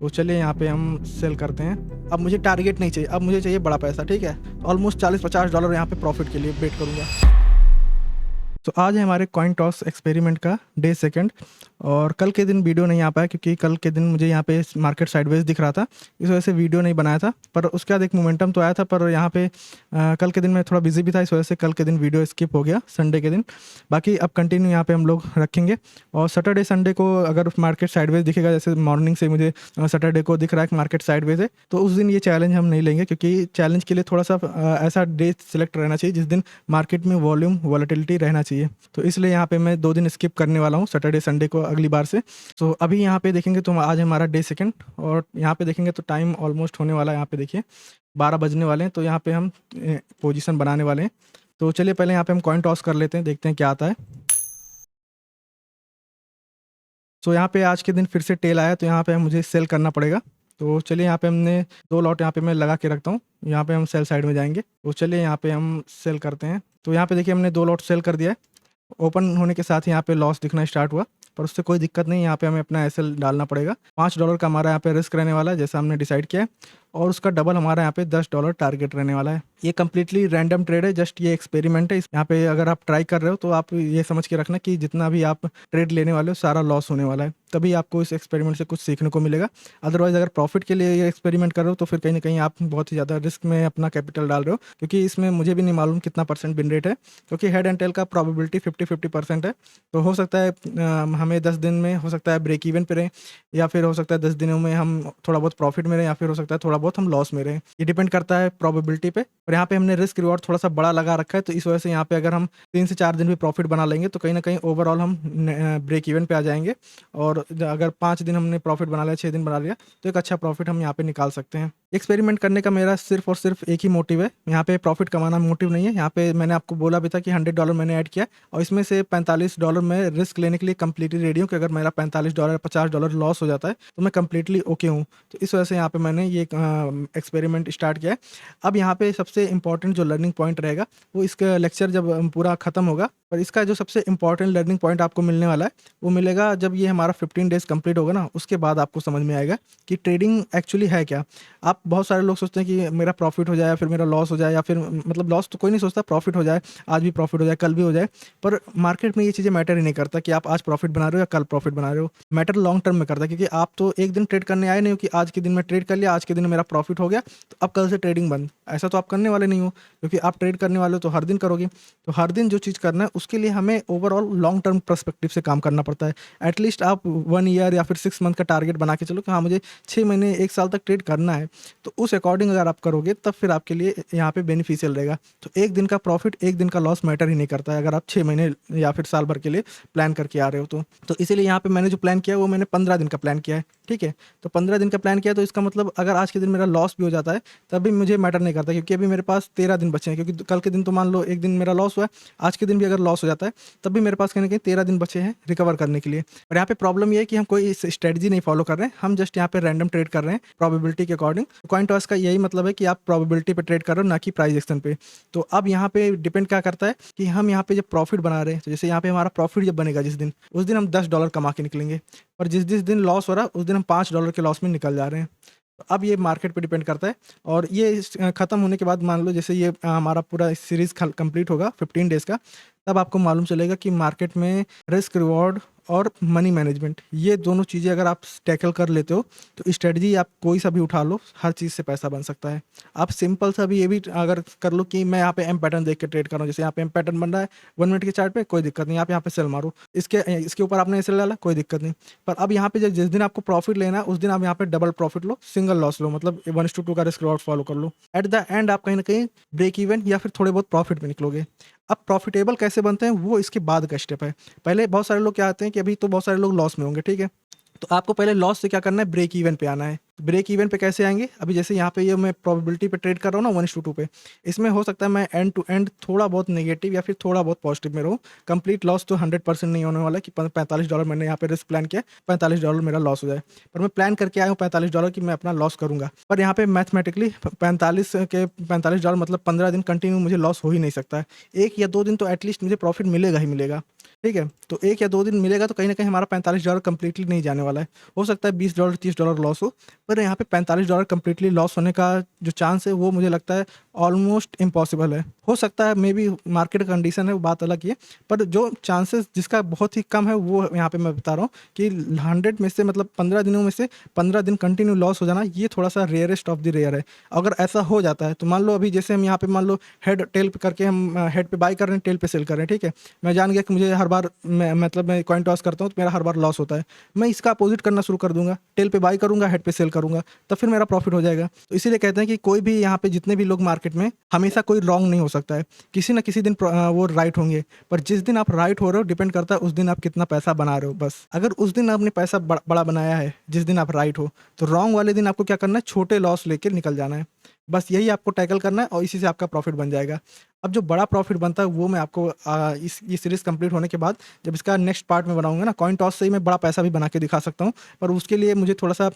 तो चलिए यहाँ पे हम सेल करते हैं। अब मुझे टारगेट नहीं चाहिए, अब मुझे चाहिए बड़ा पैसा, ठीक है। ऑलमोस्ट $40-50 यहाँ पे प्रॉफिट के लिए वेट करूँगा। तो आज है हमारे कॉइन टॉस एक्सपेरिमेंट का डे सेकंड, और कल के दिन वीडियो नहीं आ पाया क्योंकि कल के दिन मुझे यहाँ पे मार्केट साइडवेज दिख रहा था, इस वजह से वीडियो नहीं बनाया था। पर उसके बाद एक मोमेंटम तो आया था, पर यहाँ पे कल के दिन मैं थोड़ा बिजी भी था, इस वजह से कल के दिन वीडियो स्किप हो गया संडे के दिन। बाकी अब कंटिन्यू यहाँ पे हम लोग रखेंगे, और सैटरडे संडे को अगर मार्केट साइडवेज दिखेगा, जैसे मॉर्निंग से मुझे सैटरडे को दिख रहा है कि मार्केट साइडवेज है, तो उस दिन ये चैलेंज हम नहीं लेंगे, क्योंकि चैलेंज के लिए थोड़ा सा ऐसा डे सिलेक्ट रहना चाहिए जिस दिन मार्केट में वॉल्यूम वॉलेटिलिटी रहना चाहिए। तो इसलिए यहाँ पे मैं 2 दिन स्किप करने वाला हूँ, सैटरडे संडे को अगली बार से। तो अभी यहाँ पे देखेंगे तो आज हमारा डे सेकंड, और यहाँ पे देखेंगे तो टाइम ऑलमोस्ट होने वाला है। यहाँ पे देखिए 12 बजने वाले हैं, तो यहाँ पे हम पोजीशन बनाने वाले हैं। तो चलिए पहले यहाँ पे हम कॉइन टॉस कर लेते हैं, देखते हैं क्या आता है। तो यहाँ पे आज के दिन फिर से टेल आया, तो यहाँ पे मुझे सेल करना पड़ेगा। तो चलिए यहाँ पे हमने 2 लॉट यहाँ पे मैं लगा के रखता हूँ, यहाँ पे हम सेल साइड में जाएंगे। तो चलिए यहाँ पे हम सेल करते हैं। तो यहाँ पे देखिए हमने 2 लॉट सेल कर दिया है। ओपन होने के साथ ही यहाँ पे लॉस दिखना स्टार्ट हुआ, पर उससे कोई दिक्कत नहीं। यहाँ पे हमें अपना एसएल डालना पड़ेगा। $5 का हमारा यहाँ पे रिस्क रहने वाला है, जैसा हमने डिसाइड किया है, और उसका डबल हमारा यहाँ पे $10 टारगेट रहने वाला है। ये कम्प्लीटली रैंडम ट्रेड है, जस्ट ये एक्सपेरिमेंट है। यहाँ पे अगर आप ट्राई कर रहे हो तो आप ये समझ के रखना कि जितना भी आप ट्रेड लेने वाले हो सारा लॉस होने वाला है, तभी आपको इस एक्सपेरिमेंट से कुछ सीखने को मिलेगा। अदरवाइज अगर प्रॉफिट के लिए ये एक्सपेरिमेंट कर रहे हो तो फिर कहीं ना कहीं आप बहुत ही ज़्यादा रिस्क में अपना कैपिटल डाल रहे हो, क्योंकि इसमें मुझे भी नहीं मालूम कितना परसेंट बिन रेट है, क्योंकि हेड एंड टेल का प्रॉबिलिटी 50-50% है। तो हो सकता है हमें 10 दिन में हो सकता है ब्रेक इवन पे रहें, या फिर हो सकता है 10 दिनों में हम थोड़ा बहुत प्रॉफिट में रहें, या फिर हो सकता है थोड़ा बहुत हम लॉस में रहें। ये डिपेंड करता है प्रोबेबिलिटी पे। और यहाँ पे हमने रिस्क रिवॉर्ड थोड़ा सा बड़ा लगा रखा है, तो इस वजह से यहाँ पे अगर हम 3 से 4 दिन भी प्रॉफिट बना लेंगे तो कहीं ना कहीं ओवरऑल हम ब्रेक इवन पे आ जाएंगे। और अगर 5 दिन हमने प्रॉफिट बना लिया, 6 दिन बना लिया, तो एक अच्छा प्रॉफिट हम यहाँ पे निकाल सकते हैं। एक्सपेरिमेंट करने का मेरा सिर्फ और सिर्फ एक ही मोटिव है, यहाँ पे प्रॉफिट कमाना मोटिव नहीं है। यहाँ पे मैंने आपको बोला भी था कि $100 मैंने ऐड किया, और इसमें से $45 मैं रिस्क लेने के लिए कम्प्लीटली रेडी हूँ कि अगर मेरा $45 $50 लॉस हो जाता है तो मैं कम्प्लीटली ओके हूँ। तो इस वजह से यहाँ पे मैंने ये एक्सपेरिमेंट स्टार्ट किया है। अब यहाँ पे सबसे इंपॉर्टेंट जो लर्निंग पॉइंट रहेगा वो इसका लेक्चर जब पूरा खत्म होगा, पर इसका जो सबसे इंपॉर्टेंट लर्निंग पॉइंट आपको मिलने वाला है वो मिलेगा जब ये हमारा 15 डेज कंप्लीट होगा ना, उसके बाद आपको समझ में आएगा कि ट्रेडिंग एक्चुअली है क्या। आप बहुत सारे लोग सोचते हैं कि मेरा प्रॉफिट हो जाए या फिर मेरा लॉस हो जाए, या फिर मतलब लॉस तो कोई नहीं सोचता, प्रॉफिट हो जाए, आज भी प्रॉफिट हो जाए, कल भी हो जाए। पर मार्केट में ये चीज़ें मैटर ही नहीं करता कि आप आज प्रॉफिट बना रहे हो या कल प्रॉफिट बना रहे हो। मैटर लॉन्ग टर्म में करता है, क्योंकि आप तो एक दिन ट्रेड करने आए नहीं हो कि आज के दिन में ट्रेड कर लिया, आज के दिन मेरा प्रॉफिट हो गया तो अब कल से ट्रेडिंग बंद, ऐसा तो आप करने वाले नहीं हो। क्योंकि आप ट्रेड करने वाले हो तो हर दिन करोगे। तो हर दिन जो चीज़ करना है उसके लिए हमें ओवरऑल लॉन्ग टर्म पर्सपेक्टिव से काम करना पड़ता है। एटलीस्ट आप 1 ईयर या फिर 6 मंथ का टारगेट बना के चलो कि हाँ मुझे 6 महीने 1 साल तक ट्रेड करना है, तो उस अकॉर्डिंग अगर आप करोगे तब फिर आपके लिए यहाँ पे बेनिफिशियल रहेगा। तो एक दिन का प्रॉफिट, एक दिन का लॉस मैटर ही नहीं करता है अगर आप 6 महीने या फिर साल भर के लिए प्लान करके आ रहे हो तो इसीलिए यहाँ पे मैंने जो प्लान किया वो मैंने 15 दिन का प्लान किया है, ठीक है। तो 15 दिन का प्लान किया, तो इसका मतलब अगर आज के दिन मेरा लॉस भी हो जाता है तब भी मुझे मैटर नहीं करता, क्योंकि अभी मेरे पास 13 दिन बचे हैं। क्योंकि कल के दिन तो मान लो एक दिन मेरा लॉस हुआ है, आज के दिन भी अगर लॉस हो जाता है तब भी मेरे पास कहीं ना कहीं 13 दिन बचे हैं रिकवर करने के लिए। और यहाँ पे प्रॉब्लम ये है कि हम कोई स्ट्रेटजी नहीं फॉलो कर रहे हैं, हम जस्ट यहाँ पे रैंडम ट्रेड कर रहे हैं प्रोबेबिलिटी के अकॉर्डिंग। कॉइन टॉस का यही मतलब है कि आप प्रोबेबिलिटी पे ट्रेड कर रहे हो, ना कि प्राइस एक्शन पे। तो अब यहाँ पे डिपेंड क्या करता है कि हम यहाँ पे जब प्रॉफिट बना रहे हैं, तो जैसे यहाँ पे हमारा प्रॉफिट जब बनेगा जिस दिन, उस दिन हम $10 कमा के निकलेंगे, और जिस जिस दिन लॉस हो रहा है उस दिन हम $5 के लॉस में निकल जा रहे हैं। तो अब ये मार्केट पे डिपेंड करता है। और ये ख़त्म होने के बाद मान लो जैसे ये हमारा पूरा सीरीज़ कंप्लीट होगा 15 डेज़ का, तब आपको मालूम चलेगा कि मार्केट में रिस्क रिवॉर्ड और मनी मैनेजमेंट, ये दोनों चीज़ें अगर आप टैकल कर लेते हो तो स्ट्रेटजी आप कोई सा भी उठा लो, हर चीज़ से पैसा बन सकता है। आप सिंपल सा भी ये भी अगर कर लो कि मैं यहाँ पे एम पैटर्न देख के ट्रेड कर रहा हूँ, जैसे यहाँ पे एम पैटर्न बन रहा है 1 मिनट के चार्ट पे, कोई दिक्कत नहीं, आप यहाँ पे सेल मारो, इसके ऊपर आपने सेल डाला, कोई दिक्कत नहीं। पर अब यहाँ पे जिस दिन आपको प्रॉफिट लेना है उस दिन आप यहाँ पे डबल प्रॉफिट लो, सिंगल लॉस लो, मतलब 1:2 का रिस्क रिवॉर्ड फॉलो कर लो। एट द एंड आप कहीं ना कहीं ब्रेक इवन या फिर थोड़े बहुत प्रॉफिट में निकलोगे। अब प्रॉफिटेबल कैसे बनते हैं वो इसके बाद का स्टेप है। पहले बहुत सारे लोग क्या आते हैं कि अभी तो बहुत सारे लोग लॉस में होंगे, ठीक है। तो आपको पहले लॉस से क्या करना है, ब्रेक इवन पे आना है। ब्रेक इवन पे कैसे आएंगे, अभी जैसे यहाँ पे ये मैं प्रोबेबिलिटी पे ट्रेड कर रहा हूँ ना 1:2 पे, इसमें हो सकता है मैं एंड टू एंड थोड़ा बहुत नेगेटिव या फिर थोड़ा बहुत पॉजिटिव में रहूँ। कंप्लीट लॉस तो 100% नहीं होने वाला कि $45 मैंने यहाँ पे रिस्क प्लान किया, $45 मेरा लॉस हो जाए। पर मैं प्लान करके आया हूँ $45 की मैं अपना लॉस करूँगा। पर यहाँ पे मैथमेटिकली 45 $45 मतलब 15 दिन कंटिन्यू मुझे लॉस हो ही नहीं सकता है। 1 या 2 दिन तो एटलीस्ट मुझे प्रॉफिट मिलेगा ही मिलेगा, ठीक है? तो 1 या 2 दिन मिलेगा तो कहीं न कहीं हमारा $45 कंप्लीटली नहीं जाने वाला है। हो सकता है $20 $30 लॉस हो, पर यहाँ पे $45 कंप्लीटली लॉस होने का जो चांस है वो मुझे लगता है ऑलमोस्ट इम्पॉसिबल है। हो सकता है मे बी मार्केट कंडीशन है वो बात अलग ही है, पर जो चांसेस जिसका बहुत ही कम है वो यहाँ पे मैं बता रहा हूँ कि 100 में से मतलब 15 दिनों में से 15 दिन कंटिन्यू लॉस हो जाना ये थोड़ा-सा रेयरेस्ट ऑफ द रेयर है। अगर ऐसा हो जाता है तो मान लो अभी जैसे हम यहाँ पे मान लो हेड टेल पे करके हम हेड पे बाय कर रहे हैं, टेल पे सेल कर रहे हैं, ठीक है? मैं जान गया कि मुझे हर बार मैं कॉइन टॉस करता हूँ तो मेरा हर बार लॉस होता है। मैं इसका अपोज़िट करना शुरू कर दूँगा, टेल पे बाय करूँगा, हेड पे सेल करूँगा, तब फिर मेरा प्रॉफ़िट हो जाएगा। तो इसीलिए कहते हैं कि कोई भी यहाँ पे जितने भी लोग मार्केट में हमेशा कोई रॉन्ग नहीं हो सकता है। किसी न किसी दिन वो राइट होंगे, पर जिस दिन आप राइट हो रहे हो डिपेंड करता है उस दिन आप कितना पैसा बना रहे हो बस। अगर उस दिन आपने पैसा बड़ा बनाया है, जिस दिन आप राइट हो, तो रॉन्ग वाले दिन आपको क्या करना है, छोटे लॉस लेके निकल जाना है। बस यही आपको टैकल करना है और इसी से आपका प्रॉफ़िट बन जाएगा। अब जो बड़ा प्रॉफ़िट बनता है वो मैं आपको इस ये सीरीज़ कंप्लीट होने के बाद जब इसका नेक्स्ट पार्ट मैं बनाऊँगा ना, कॉइन टॉस से ही मैं बड़ा पैसा भी बना के दिखा सकता हूँ, पर उसके लिए मुझे थोड़ा-सा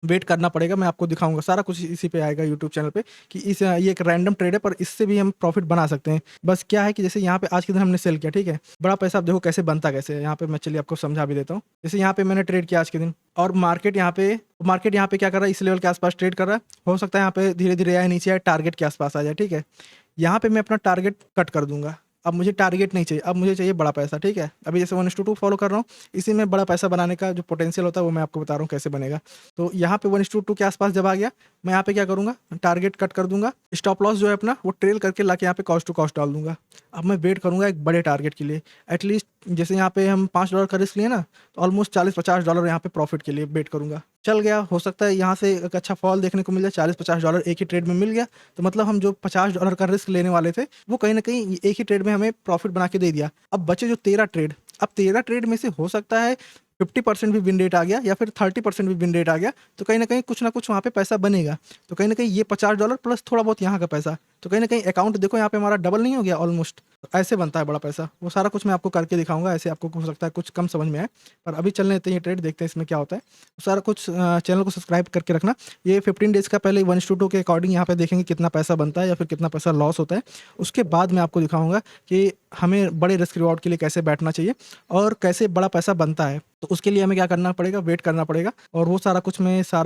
वेट करना पड़ेगा। मैं आपको दिखाऊँगा, सारा कुछ इसी पे आएगा यूट्यूब चैनल पे कि ये एक रैंडम ट्रेड है पर इससे भी हम प्रॉफ़िट बना सकते हैं। बस क्या है कि जैसे यहाँ पे आज के दिन हमने सेल किया, ठीक है? बड़ा पैसा आप देखो कैसे बनता कैसे है, यहाँ पे मैं चलिए आपको समझा भी देता हूँ। जैसे यहाँ पे मैंने ट्रेड किया आज के दिन और मार्केट यहाँ पे क्या कर रहा है, इस लेवल के आस-पास ट्रेड कर रहा है। हो सकता है यहाँ पे धीरे-धीरे आए, नीचे आए, टारगेट के आस-पास आ जाए, ठीक है? यहाँ पे मैं अपना टारगेट कट कर दूँगा। अब मुझे टारगेट नहीं चाहिए, अब मुझे चाहिए बड़ा पैसा, ठीक है? अभी जैसे 1:2 फॉलो कर रहा हूँ, इसी में बड़ा पैसा बनाने का जो पोटेंशियल होता है वो मैं आपको बता रहा हूँ कैसे बनेगा। तो यहाँ पे 1:2 के आस-पास जब आ गया, मैं यहाँ पे क्या करूँगा, टारगेट कट कर दूँगा। स्टॉप लॉस जो है अपना वो ट्रेल करके लाके यहाँ पे कॉस्ट टू कॉस्ट डाल दूँगा। अब मैं वेट करूँगा एक बड़े टारगेट के लिए। एटलीस्ट जैसे यहाँ पे हम $5 का रिस्क लिए ना, तो ऑलमोस्ट $40-50 यहाँ पे प्रॉफिट के लिए वेट करूँगा। चल गया, हो सकता है यहाँ से एक अच्छा फॉल देखने को मिल जाए, $40-50 एक ही ट्रेड में मिल गया, तो मतलब हम जो $50 का रिस्क लेने वाले थे, वो कहीं न कहीं एक ही ट्रेड में हमें प्रॉफिट बना के दे दिया। अब बचे जो 13 ट्रेड, अब 13 ट्रेड में से हो सकता है 50% भी विन रेट आ गया या फिर 30% भी विन रेट आ गया, तो कहीं न कहीं कुछ न कुछ वहाँ पे पैसा बनेगा। तो कहीं न कहीं ये $50 प्लस थोड़ा बहुत यहाँ का पैसा, तो कहीं न कहीं अकाउंट देखो यहाँ पे हमारा डबल नहीं हो गया ऑलमोस्ट? तो ऐसे बनता है बड़ा पैसा। वो सारा कुछ मैं आपको करके दिखाऊँगा, ऐसे आपको हो सकता है कुछ कम समझ में आए। पर अभी चल लेते हैं ये ट्रेड, देखते हैं इसमें क्या होता है। तो सारा कुछ चैनल को सब्सक्राइब करके रखना। ये 15 डेज़ का पहले 1:2 के अकॉर्डिंग यहाँ पे देखेंगे कितना पैसा बनता है या फिर कितना पैसा लॉस होता है। उसके बाद मैं आपको दिखाऊँगा कि हमें बड़े रिस्क रिवॉर्ड के लिए कैसे बैठना चाहिए और कैसे बड़ा पैसा बनता है। तो उसके लिए हमें क्या करना पड़ेगा, वेट करना पड़ेगा और वो सारा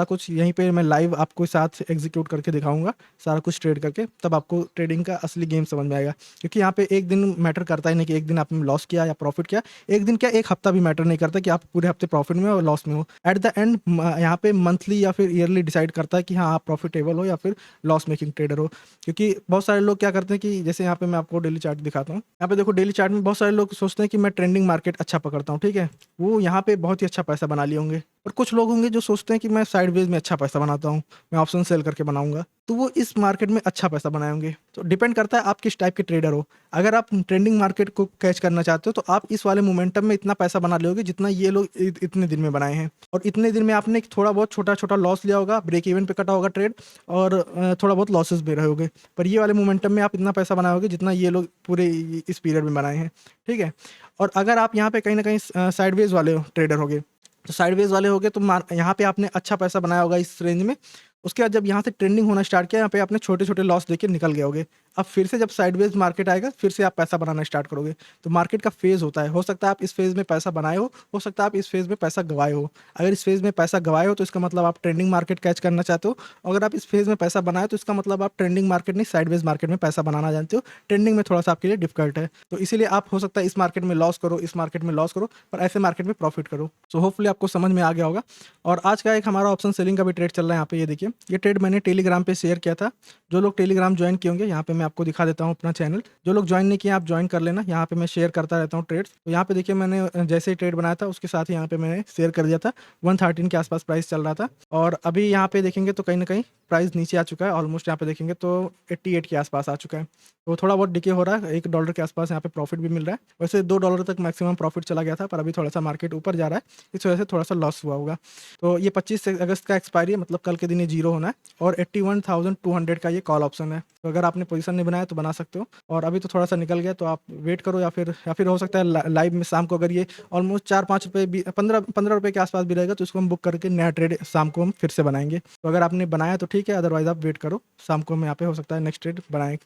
कुछ यहीं पे मैं लाइव आपको साथ एग्ज़ीक्यूट करके दिखाऊँगा, सारा कुछ ट्रेड करके, तब आपको ट्रेडिंग का असली गेम समझ में आएगा। क्योंकि यहाँ पे एक दिन मैटर करता ही नहीं कि एक दिन आपने लॉस किया या प्रॉफ़िट किया। एक दिन क्या, 1 हफ्ता भी मैटर नहीं करता कि आप पूरे हफ्ते प्रॉफ़िट में हो और लॉस में हो। एट द एंड यहाँ पे मंथली या फिर ईयरली डिसाइड करता है कि हाँ, आप प्रॉफ़िटेबल हो या फिर लॉस मेकिंग ट्रेडर हो। क्योंकि बहुत सारे लोग क्या करते हैं कि जैसे यहाँ पे मैं आपको डेली चार्ट दिखाता हूँ। यहाँ पे देखो डेली चार्ट में बहुत सारे लोग सोचते हैं कि मैं ट्रेंडिंग मार्केट अच्छा पकड़ता हूँ, ठीक है? वो यहाँ पे बहुत ही अच्छा पैसा बना लिए होंगे। और कुछ लोग होंगे जो सोचते हैं कि मैं साइडवेज में अच्छा पैसा बनाता हूँ, मैं ऑप्शन सेल करके बनाऊँगा, तो वो इस मार्केट में अच्छा पैसा बनाए होंगे। तो डिपेंड करता है आप किस टाइप के ट्रेडर हो। अगर आप ट्रेंडिंग मार्केट को कैच करना चाहते हो तो आप इस वाले मोमेंटम में इतना पैसा बना लोगे जितना ये लोग इतने दिन में बनाए हैं। और इतने दिन में आपने थोड़ा बहुत छोटा-छोटा लॉस लिया होगा, ब्रेक इवन पे कटा होगा ट्रेड और थोड़ा बहुत लॉसेस भी रहे होंगे। पर ये वाले मोमेंटम में आप इतना पैसा बनाए होगे जितना ये लोग पूरे इस पीरियड में बनाए हैं, ठीक है? और अगर आप यहाँ पे कहीं न कहीं साइडवेज वाले ट्रेडर होगे, तो साइडवेज वाले हो गए तो यहाँ पे आपने अच्छा पैसा बनाया होगा इस रेंज में। उसके बाद जब यहाँ से ट्रेंडिंग होना स्टार्ट किया, यहाँ पे आपने छोटे-छोटे लॉस देके निकल गए होगे। अब फिर से जब साइडवेज मार्केट आएगा, फिर से आप पैसा बनाना स्टार्ट करोगे। तो मार्केट का फ़ेज़ होता है। हो सकता है आप इस फ़ेज़ में पैसा बनाए हो सकता है आप इस फ़ेज़ में पैसा गँवाए हो। अगर इस फ़ेज़ में पैसा गँवाए हो तो इसका मतलब आप ट्रेंडिंग मार्केट कैच करना चाहते हो। अगर आप इस फ़ेज़ में पैसा बनाए तो इसका मतलब आप ट्रेंडिंग मार्केट नहीं, साइडवेज मार्केट में पैसा बनाना जानते हो। ट्रेंडिंग में थोड़ा-सा आपके लिए डिफ़िकल्ट है। तो इसीलिए आप हो सकता है इस मार्केट में लॉस करो, इस मार्केट में लॉस करो, पर ऐसे मार्केट में प्रॉफ़िट करो। सो होपफुली आपको समझ में आ गया होगा। और आज का एक हमारा ऑप्शन सेलिंग का भी ट्रेड चल रहा है यहाँ पे, ये देखिए। ये ट्रेड मैंने टेलीग्राम पे शेयर किया था। जो लोग टेलीग्राम जॉइन किए होंगे, यहाँ पे मैं आपको दिखा देता हूँ अपना चैनल। जो लोग जॉइन नहीं किए आप जॉइन कर लेना, यहाँ पे मैं शेयर करता रहता हूँ ट्रेड्स। तो यहाँ पे देखिए मैंने जैसे ही ट्रेड बनाया था उसके साथ ही यहाँ पे मैंने शेयर कर दिया था। 113 के आसपास प्राइस चल रहा था और अभी यहाँ पे देखेंगे तो कहीं न कहीं प्राइस नीचे आ चुका है। ऑलमोस्ट यहाँ पे देखेंगे तो 88 के आसपास आ चुका है। तो थोड़ा बहुत डिके हो रहा है, $1 के आसपास यहाँ पे प्रॉफिट भी मिल रहा है। वैसे $2 तक मैक्सिमम प्रॉफिट चला गया था, पर अभी थोड़ा-सा मार्केट ऊपर जा रहा है, इस वजह से थोड़ा-सा लॉस हुआ होगा। तो ये 25 अगस्त का एक्सपायरी है, मतलब कल के दिन ये ज़ीरो होना है और 81,200 का ये कॉल ऑप्शन है। तो अगर आपने पोजीशन नहीं बनाया तो बना सकते हो और अभी तो थोड़ा-सा निकल गया तो आप वेट करो या फिर हो सकता है लाइव में शाम को अगर ये ऑलमोस्ट ₹4-5 15 ₹15 के आसपास भी रहेगा तो इसको हम बुक करके नया ट्रेड शाम को हम फिर से बनाएँगे। तो अगर आपने बनाया तो ठीक है। ठीक है, अदरवाइज आप वेट करो, शाम को हम यहाँ पे हो सकता है नेक्स्ट ट्रेड बनाएं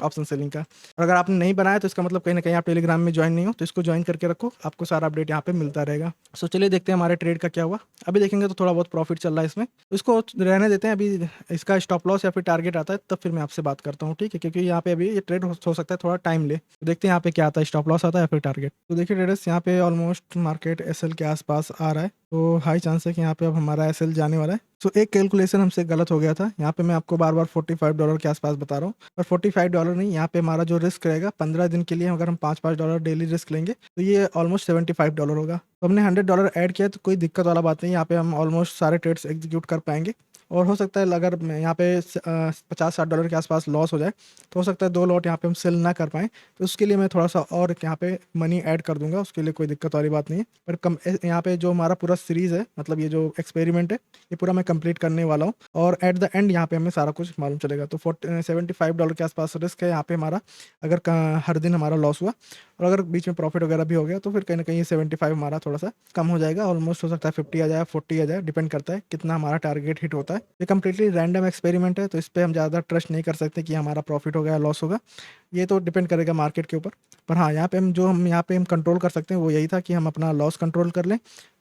ऑप्शन सेलिंग का। और अगर आपने नहीं बनाया तो इसका मतलब कहीं ना कहीं आप टेलीग्राम में ज्वाइन नहीं हो, तो इसको ज्वाइन करके रखो, आपको सारा अपडेट यहाँ पे मिलता रहेगा। सो चलिए देखते हैं हमारे ट्रेड का क्या हुआ। अभी देखेंगे तो थोड़ा बहुत प्रॉफिट चल रहा है इसमें, इसको रहने देते हैं। अभी इसका स्टॉप लॉस या फिर टारगेट आता है तब फिर मैं आपसे बात करता हूँ, ठीक है, क्योंकि यहाँ पे अभी ये ट्रेड हो सकता है थोड़ा टाइम ले। तो देखते हैं यहाँ पे क्या आता है, स्टॉप लॉस आता है या फिर टारगेट। तो देखिए ट्रेडर्स, यहाँ पे ऑलमोस्ट मार्केट एसएल के आसपास आ रहा है, तो हाई चांस है कि यहाँ पे अब हमारा एसएल जाने वाला है। सो एक कैलकुलेशन हमसे गलत हो गया था, यहाँ पे मैं आपको बार बार $45 के आसपास बता रहा हूँ, पर $45 नहीं, यहाँ पे हमारा जो रिस्क रहेगा 15 दिन के लिए, अगर हम $5 डेली रिस्क लेंगे तो ये ऑलमोस्ट $75 होगा। तो हमने $100 ऐड किया, तो कोई दिक्कत वाला बात नहीं, यहाँ पे हम ऑलमोस्ट सारे ट्रेड्स एग्जीक्यूट कर पाएंगे। और हो सकता है अगर यहाँ पे $50-60 के आसपास लॉस हो जाए तो हो सकता है 2 लॉट यहाँ पे हम सेल ना कर पाएँ, तो उसके लिए मैं थोड़ा सा और यहाँ पे मनी ऐड कर दूंगा, उसके लिए कोई दिक्कत वाली बात नहीं है। पर कम यहाँ पे जो हमारा पूरा सीरीज़ है, मतलब ये जो एक्सपेरिमेंट है, ये पूरा मैं कंप्लीट करने वाला हूँ, और एट द एंड यहाँ पे हमें सारा कुछ मालूम चलेगा। तो $75 के आसपास रिस्क है यहाँ पे हमारा, अगर हर दिन हमारा लॉस हुआ, और अगर बीच में प्रॉफिट वगैरह भी हो गया तो फिर कहीं ना कहीं 75 हमारा थोड़ा सा कम हो जाएगा, ऑलमोस्ट हो सकता है 50 आ जाए, 40 आ जाए, डिपेंड करता है कितना हमारा टारगेट हिट होता है। ये कम्प्लीटली रैंडम एक्सपेरिमेंट है, तो इस पर हम ज़्यादा ट्रस्ट नहीं कर सकते कि हमारा प्रॉफिट होगा या लॉस होगा, ये तो डिपेंड करेगा मार्केट के ऊपर। पर हाँ, यहाँ पे हम यहाँ पे हम कंट्रोल कर सकते हैं वो यही था कि हम अपना लॉस कंट्रोल कर लें,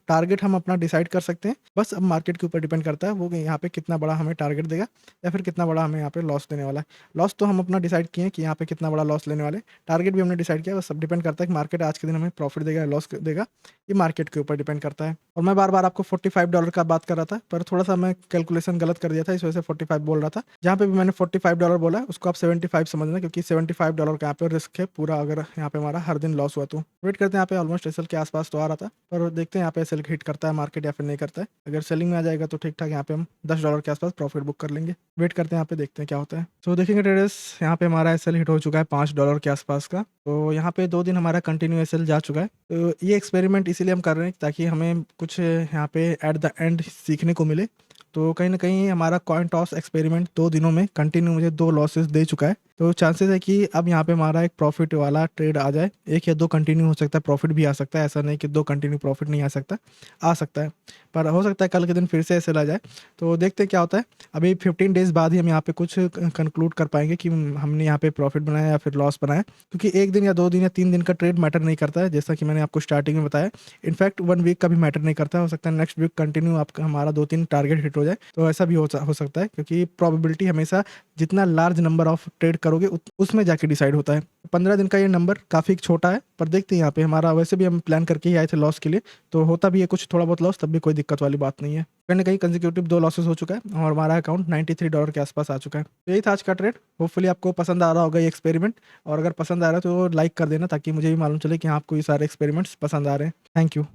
टारगेट हम अपना डिसाइड कर सकते हैं, बस अब मार्केट के ऊपर डिपेंड करता है वो यहाँ पे कितना बड़ा हमें टारगेट देगा या फिर कितना बड़ा हमें यहाँ पे लॉस देने वाला है। लॉस तो हम अपना डिसाइड किए कि यहाँ पे कितना बड़ा लॉस लेने वाले, टारगेट भी हमने डिसाइड किया, बस सब डिपेंड करता है कि मार्केट आज के दिन हमें प्रॉफिट देगा या लॉस देगा, ये मार्केट के ऊपर डिपेंड करता है। और मैं बार बार आपको $45 का बात कर रहा था, पर थोड़ा सा मैं कैलकुलेशन गलत कर दिया था, इस वजह से 45 बोल रहा था। जहाँ पे भी मैंने $45 बोला है उसको आप 75 समझना, क्योंकि $75 का यहाँ पे रिस्क है पूरा, अगर यहाँ पे हमारा हर दिन लॉस हुआ तो। वेट करते हैं, यहाँ पे ऑलमोस्ट एसएल के आसपास तो आ रहा था, पर देखते हैं यहाँ पे एसएल हिट करता है मार्केट या फिर नहीं करता है। अगर सेलिंग में आ जाएगा तो ठीक ठाक यहाँ पे हम $10 के आसपास प्रॉफिट बुक कर लेंगे। वेट करते हैं, यहाँ पे देखते हैं क्या होता है। तो देखेंगे ट्रेडर्स, यहाँ पे हमारा एसएल हिट हो चुका है $5 के आसपास का, तो यहाँ पे 2 दिन हमारा कंटिन्यू एसएल जा चुका है। तो ये एक्सपेरिमेंट इसीलिए हम कर रहे हैं ताकि हमें कुछ यहाँ पे एट द एंड सीखने को मिले। तो कहीं ना कहीं हमारा कॉइन टॉस एक्सपेरिमेंट 2 दिनों में कंटिन्यू मुझे 2 लॉसेस दे चुका है, तो चांसेस है कि अब यहाँ पे हमारा एक प्रॉफिट वाला ट्रेड आ जाए, 1 या 2 कंटिन्यू हो सकता है प्रॉफिट भी आ सकता है, ऐसा नहीं कि 2 कंटिन्यू प्रॉफिट नहीं आ सकता है, पर हो सकता है कल के दिन फिर से ऐसे ला जाए। तो देखते हैं क्या होता है। अभी 15 डेज बाद ही हम यहाँ पे कुछ कंक्लूड कर पाएंगे कि हमने यहाँ पे प्रॉफिट बनाया या फिर लॉस बनाया, क्योंकि 1 दिन या 2 दिन या 3 दिन का ट्रेड मैटर नहीं करता है, जैसा कि मैंने आपको स्टार्टिंग में बताया। इनफैक्ट 1 वीक का भी मैटर नहीं करता है, हो सकता है नेक्स्ट वीक कंटिन्यू आपका हमारा 2-3 टारगेट हिट हो जाए, तो ऐसा भी हो सकता है, क्योंकि प्रोबेबिलिटी हमेशा जितना लार्ज नंबर ऑफ ट्रेड करोगे उसमें जाके डिसाइड होता है। 15 दिन का ये नंबर काफ़ी छोटा है, पर देखते हैं यहाँ पे हमारा, वैसे भी हम प्लान करके ही आए थे लॉस के लिए, तो होता भी है कुछ थोड़ा बहुत लॉस, तब भी कोई दिक्कत वाली बात नहीं है। कहीं ना कहीं कंसेक्यूटिव 2 लॉसेस हो चुका है और हमारा अकाउंट $93 के आसपास आ चुका है। तो यही था आज का ट्रेड। होपफुली आपको पसंद आ रहा होगा ये एक्सपेरिमेंट, और अगर पसंद आ रहा है तो लाइक कर देना ताकि मुझे भी मालूम चले कि हाँ, आपको ये सारे एक्सपेरिमेंट्स पसंद आ रहे हैं। Thank you.